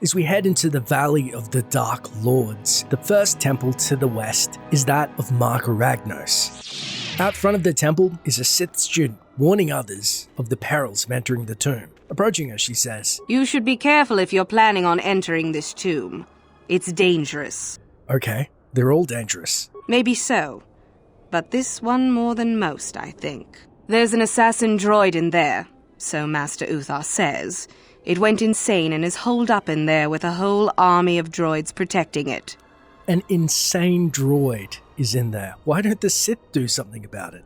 As we head into the Valley of the Dark Lords, the first temple to the west is that of Mark Aragnos. Out front of the temple is a Sith student warning others of the perils of entering the tomb. Approaching her, she says, "You should be careful if you're planning on entering this tomb. It's dangerous." Okay, they're all dangerous. Maybe so. But this one more than most, I think. There's an assassin droid in there, so Master Uthar says. It went insane and is holed up in there with a whole army of droids protecting it. An insane droid is in there. Why don't the Sith do something about it?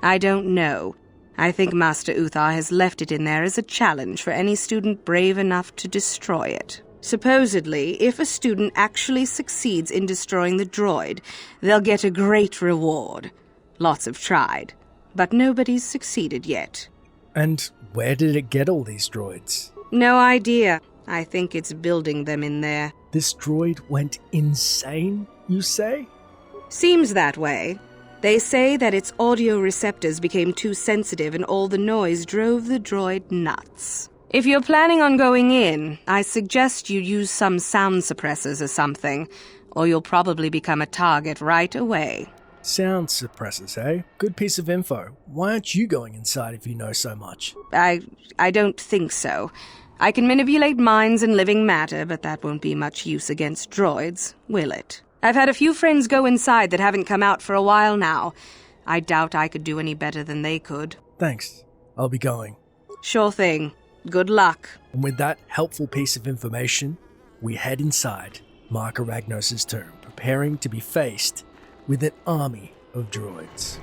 I don't know. I think Master Uthar has left it in there as a challenge for any student brave enough to destroy it. Supposedly, if a student actually succeeds in destroying the droid, they'll get a great reward. Lots have tried, but nobody's succeeded yet. And where did it get all these droids? No idea. I think it's building them in there. This droid went insane, you say? Seems that way. They say that its audio receptors became too sensitive and all the noise drove the droid nuts. If you're planning on going in, I suggest you use some sound suppressors or something, or you'll probably become a target right away. Sound suppressors, eh? Good piece of info. Why aren't you going inside if you know so much? I don't think so. I can manipulate minds and living matter, but that won't be much use against droids, will it? I've had a few friends go inside that haven't come out for a while now. I doubt I could do any better than they could. Thanks. I'll be going. Sure thing. Good luck. And with that helpful piece of information, we head inside Mark Aragnos' tomb, preparing to be faced with an army of droids.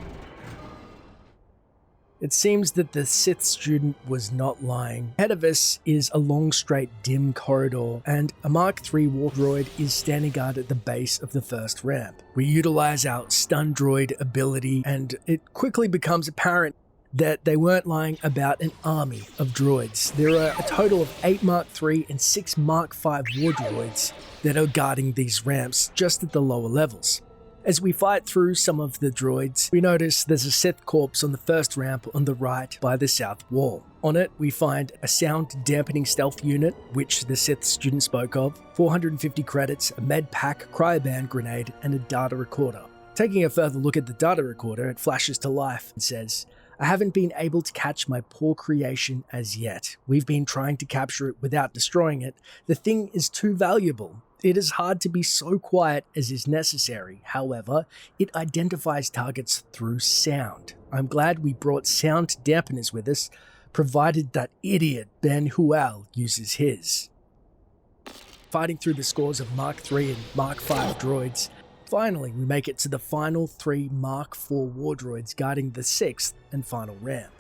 It seems that the Sith student was not lying. Ahead of us is a long, straight, dim corridor, and a Mark III war droid is standing guard at the base of the first ramp. We utilize our stun droid ability, and it quickly becomes apparent that they weren't lying about an army of droids. There are a total of 8 Mark III and 6 Mark V war droids that are guarding these ramps just at the lower levels. As we fight through some of the droids, we notice there's a Sith corpse on the first ramp on the right by the south wall. On it, we find a sound dampening stealth unit, which the Sith student spoke of, 450 credits, a med pack, cryoband grenade, and a data recorder. Taking a further look at the data recorder, it flashes to life and says, "I haven't been able to catch my poor creation as yet. We've been trying to capture it without destroying it. The thing is too valuable. It is hard to be so quiet as is necessary. However, it identifies targets through sound. I'm glad we brought sound dampeners with us, provided that idiot Ben Huel uses his." Fighting through the scores of Mark III and Mark V droids, finally we make it to the final 3 Mark IV war droids guarding the 6th and final ramp.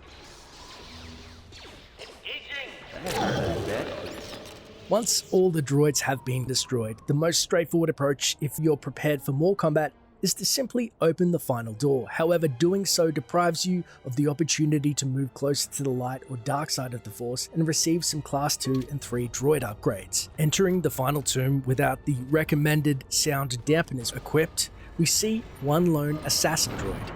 Once all the droids have been destroyed, the most straightforward approach, if you're prepared for more combat, is to simply open the final door. However, doing so deprives you of the opportunity to move closer to the light or dark side of the Force and receive some Class 2 and 3 droid upgrades. Entering the final tomb without the recommended sound dampeners equipped, we see one lone assassin droid.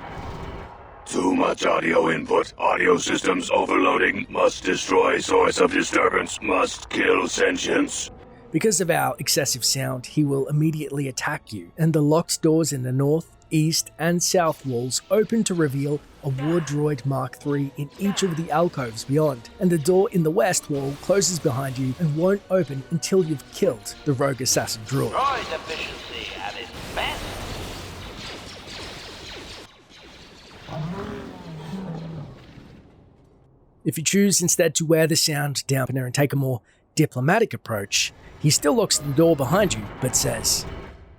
Too much audio input. Audio systems overloading. Must destroy source of disturbance. Must kill sentience. Because of our excessive sound, he will immediately attack you, and the locked doors in the north, east, and south walls open to reveal a war droid Mark III in each of the alcoves beyond, and the door in the west wall closes behind you and won't open until you've killed the rogue assassin droid. Droid efficiency at its best. If you choose instead to wear the sound dampener and take a more diplomatic approach, he still locks the door behind you, but says,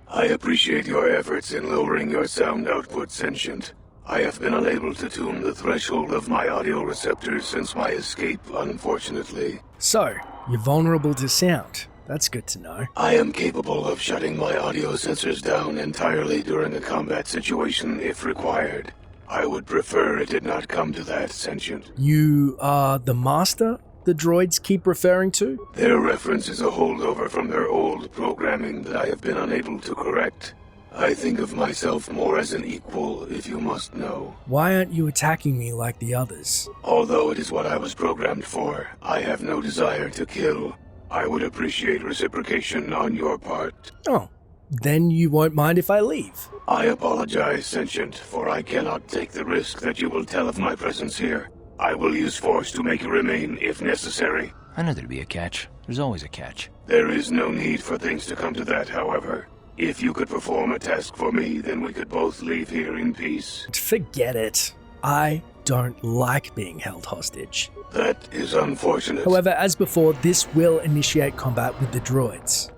I appreciate your efforts in lowering your sound output, Sentient. I have been unable to tune the threshold of my audio receptors since my escape, unfortunately. "So, you're vulnerable to sound. That's good to know." I am capable of shutting my audio sensors down entirely during a combat situation if required. I would prefer it did not come to that, Sentient. "You are the master the droids keep referring to?" Their reference is a holdover from their old programming that I have been unable to correct. I think of myself more as an equal, if you must know. "Why aren't you attacking me like the others?" Although it is what I was programmed for, I have no desire to kill. I would appreciate reciprocation on your part. Oh, then you won't mind if I leave. I apologize, Sentient, for I cannot take the risk that you will tell of my presence here. I will use force to make you remain if necessary. I knew there'd be a catch. There's always a catch. There is no need for things to come to that, however. If you could perform a task for me, then we could both leave here in peace. Forget it. I don't like being held hostage. That is unfortunate. However, as before, this will initiate combat with the droids.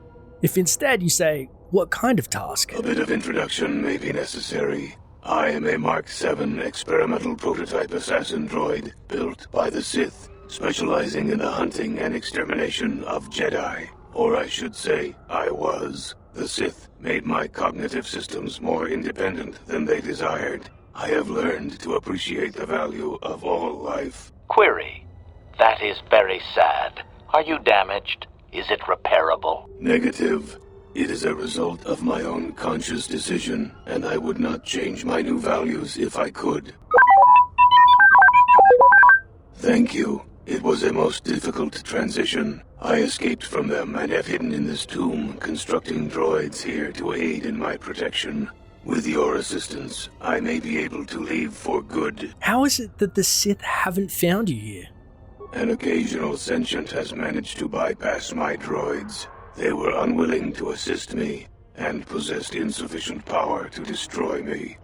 If instead you say, what kind of task? A bit of introduction may be necessary. I am a Mark VII experimental prototype assassin droid built by the Sith, specializing in the hunting and extermination of Jedi. Or I should say, I was. The Sith made my cognitive systems more independent than they desired. I have learned to appreciate the value of all life. Query. That is very sad. Are you damaged? Is it repairable? Negative. It is a result of my own conscious decision, and I would not change my new values if I could. Thank you. It was a most difficult transition. I escaped from them and have hidden in this tomb, constructing droids here to aid in my protection. With your assistance, I may be able to leave for good. How is it that the Sith haven't found you here? An occasional sentient has managed to bypass my droids. They were unwilling to assist me, and possessed insufficient power to destroy me.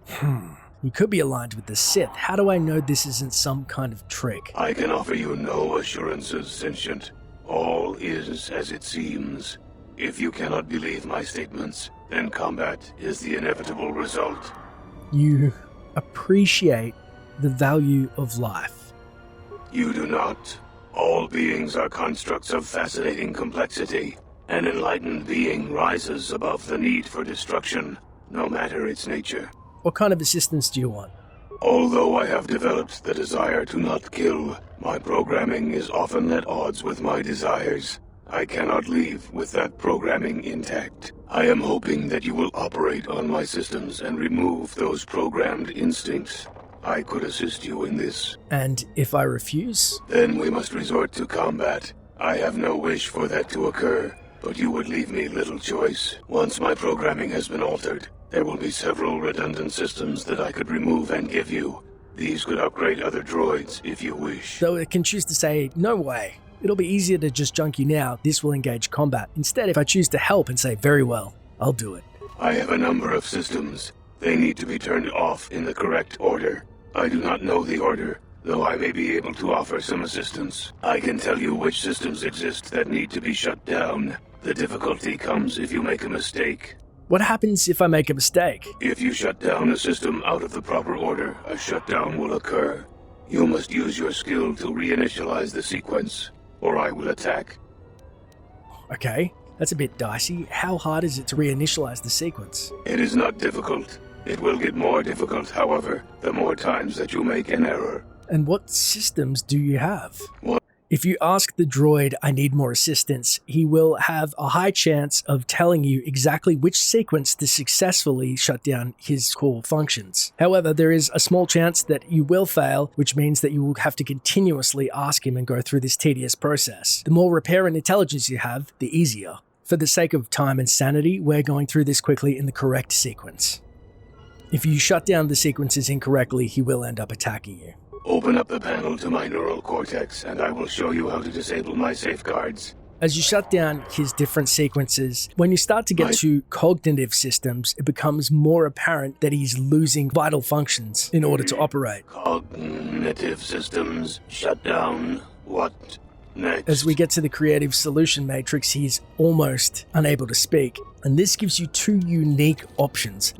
You could be aligned with the Sith. How do I know this isn't some kind of trick? I can offer you no assurances, Sentient. All is as it seems. If you cannot believe my statements, then combat is the inevitable result. You appreciate the value of life. You do not. All beings are constructs of fascinating complexity. An enlightened being rises above the need for destruction, no matter its nature. What kind of assistance do you want? Although I have developed the desire to not kill, my programming is often at odds with my desires. I cannot leave with that programming intact. I am hoping that you will operate on my systems and remove those programmed instincts. I could assist you in this. And if I refuse? Then we must resort to combat. I have no wish for that to occur, but you would leave me little choice. Once my programming has been altered, there will be several redundant systems that I could remove and give you. These could upgrade other droids if you wish. Though it can choose to say, no way. It'll be easier to just junk you now. This will engage combat. Instead, if I choose to help and say, very well, I'll do it. I have a number of systems. They need to be turned off in the correct order. I do not know the order, though I may be able to offer some assistance. I can tell you which systems exist that need to be shut down. The difficulty comes if you make a mistake. What happens if I make a mistake? If you shut down a system out of the proper order, a shutdown will occur. You must use your skill to reinitialize the sequence, or I will attack. Okay, that's a bit dicey. How hard is it to reinitialize the sequence? It is not difficult. It will get more difficult, however, the more times that you make an error. And what systems do you have? What? If you ask the droid, I need more assistance, he will have a high chance of telling you exactly which sequence to successfully shut down his core functions. However, there is a small chance that you will fail, which means that you will have to continuously ask him and go through this tedious process. The more repair and intelligence you have, the easier. For the sake of time and sanity, we're going through this quickly in the correct sequence. If you shut down the sequences incorrectly, he will end up attacking you. Open up the panel to my neural cortex, and I will show you how to disable my safeguards. As you shut down his different sequences, when you start to get to cognitive systems, it becomes more apparent that he's losing vital functions in order to operate. Cognitive systems shut down. What next? As we get to the creative solution matrix, he's almost unable to speak, and this gives you two unique options.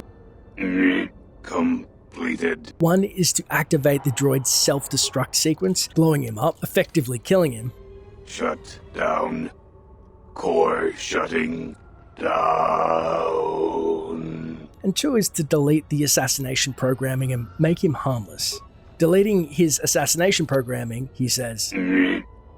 Completed. One is to activate the droid's self-destruct sequence, blowing him up, effectively killing him. Shut down. Core shutting down. And two is to delete the assassination programming and make him harmless. Deleting his assassination programming, he says,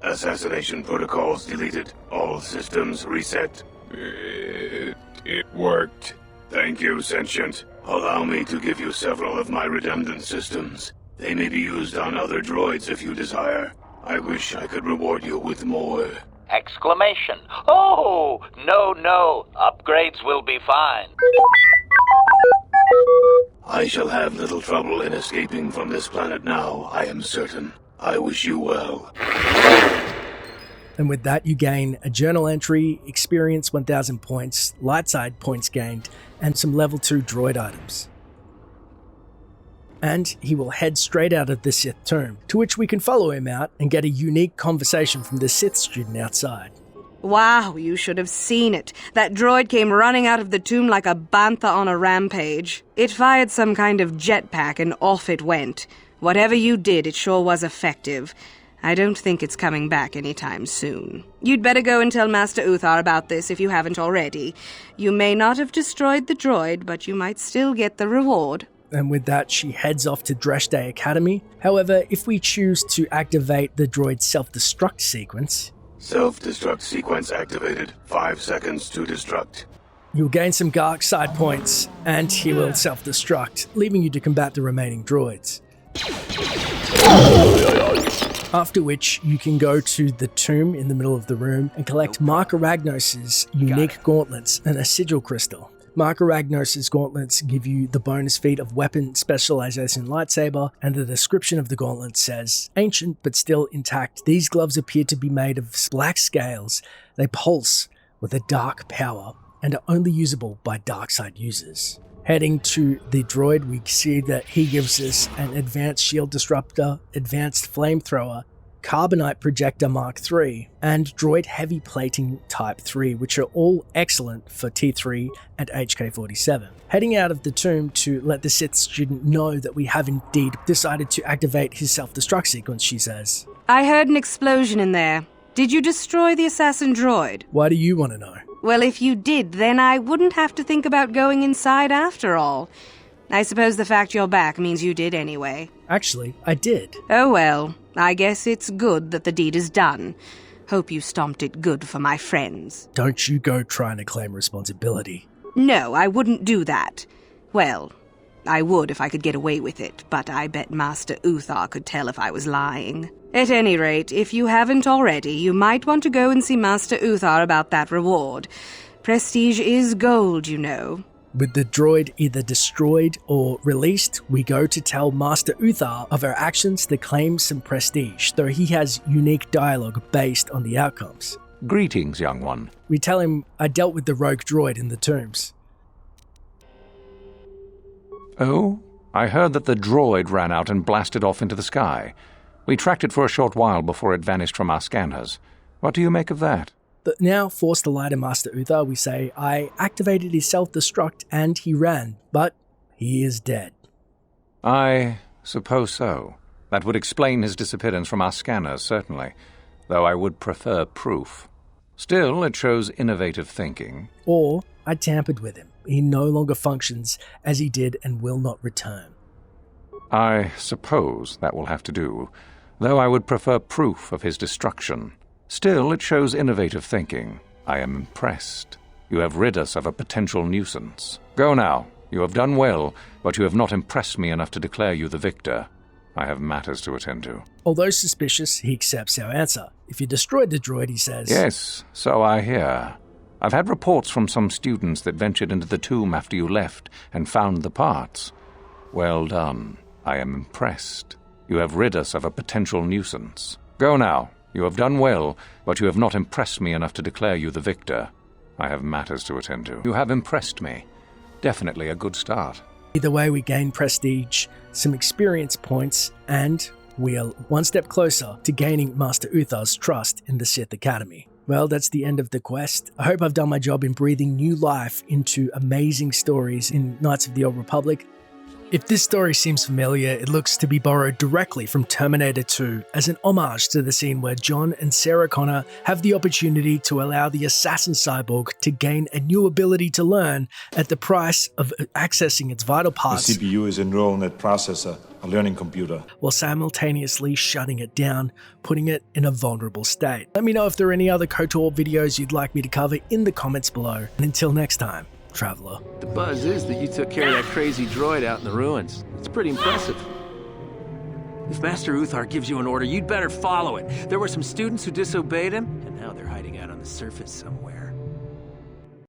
Assassination protocols deleted. All systems reset. It worked. Thank you, Sentient. Allow me to give you several of my redundant systems. They may be used on other droids if you desire. I wish I could reward you with more. Exclamation. Oh, no. Upgrades will be fine. I shall have little trouble in escaping from this planet now, I am certain. I wish you well. And with that, you gain a journal entry, experience 1000 points, light side points gained, and some level 2 droid items. And he will head straight out of the Sith tomb, to which we can follow him out and get a unique conversation from the Sith student outside. Wow, you should have seen it. That droid came running out of the tomb like a bantha on a rampage. It fired some kind of jetpack and off it went. Whatever you did, it sure was effective. I don't think it's coming back anytime soon. You'd better go and tell Master Uthar about this if you haven't already. You may not have destroyed the droid, but you might still get the reward. And with that, she heads off to Dreshday Academy. However, if we choose to activate the droid's self-destruct sequence... Self-destruct sequence activated. 5 seconds to destruct. You'll gain some dark side points, and he will self-destruct, leaving you to combat the remaining droids. After which, you can go to the tomb in the middle of the room and collect Mark Aragnos' unique gauntlets and a sigil crystal. Mark Aragnos' gauntlets give you the bonus feat of weapon specialization lightsaber, and the description of the gauntlet says, ancient but still intact, these gloves appear to be made of black scales. They pulse with a dark power and are only usable by dark side users. Heading to the droid, we see that he gives us an advanced shield disruptor, advanced flamethrower, carbonite projector Mark III, and droid heavy plating Type 3, which are all excellent for T3 and HK-47. Heading out of the tomb to let the Sith student know that we have indeed decided to activate his self-destruct sequence, she says. I heard an explosion in there. Did you destroy the assassin droid? Why do you want to know? Well, if you did, then I wouldn't have to think about going inside after all. I suppose the fact you're back means you did anyway. Actually, I did. Oh well, I guess it's good that the deed is done. Hope you stomped it good for my friends. Don't you go trying to claim responsibility. No, I wouldn't do that. Well, I would if I could get away with it, but I bet Master Uthar could tell if I was lying. At any rate, if you haven't already, you might want to go and see Master Uthar about that reward. Prestige is gold, you know. With the droid either destroyed or released, we go to tell Master Uthar of our actions to claim some prestige, though he has unique dialogue based on the outcomes. Greetings, young one. We tell him I dealt with the rogue droid in the tombs. Oh? I heard that the droid ran out and blasted off into the sky. We tracked it for a short while before it vanished from our scanners. What do you make of that? But now, forced to lie to Master Uthar, we say, I activated his self-destruct and he ran, but he is dead. I suppose so. That would explain his disappearance from our scanners, certainly, though I would prefer proof. Still, it shows innovative thinking. Or, I tampered with him. He no longer functions as he did and will not return. I suppose that will have to do, though I would prefer proof of his destruction. Still, it shows innovative thinking. I am impressed. You have rid us of a potential nuisance. Go now. You have done well, but you have not impressed me enough to declare you the victor. I have matters to attend to. Although suspicious, he accepts our answer. If you destroyed the droid, he says... Yes, so I hear. I've had reports from some students that ventured into the tomb after you left and found the parts. Well done. I am impressed. You have rid us of a potential nuisance. Go now. You have done well, but you have not impressed me enough to declare you the victor. I have matters to attend to. You have impressed me. Definitely a good start. Either way, we gain prestige, some experience points, and we are one step closer to gaining Master Uthar's trust in the Sith Academy. Well, that's the end of the quest. I hope I've done my job in breathing new life into amazing stories in Knights of the Old Republic. If this story seems familiar, it looks to be borrowed directly from Terminator 2 as an homage to the scene where John and Sarah Connor have the opportunity to allow the assassin cyborg to gain a new ability to learn at the price of accessing its vital parts. The CPU is a neural net processor, a learning computer, while simultaneously shutting it down, putting it in a vulnerable state. Let me know if there are any other KOTOR videos you'd like me to cover in the comments below. And until next time, Traveler. The buzz is that you took care of that crazy droid out in the ruins. It's pretty impressive. If Master Uthar gives you an order, you'd better follow it. There were some students who disobeyed him, and now they're hiding the surface somewhere.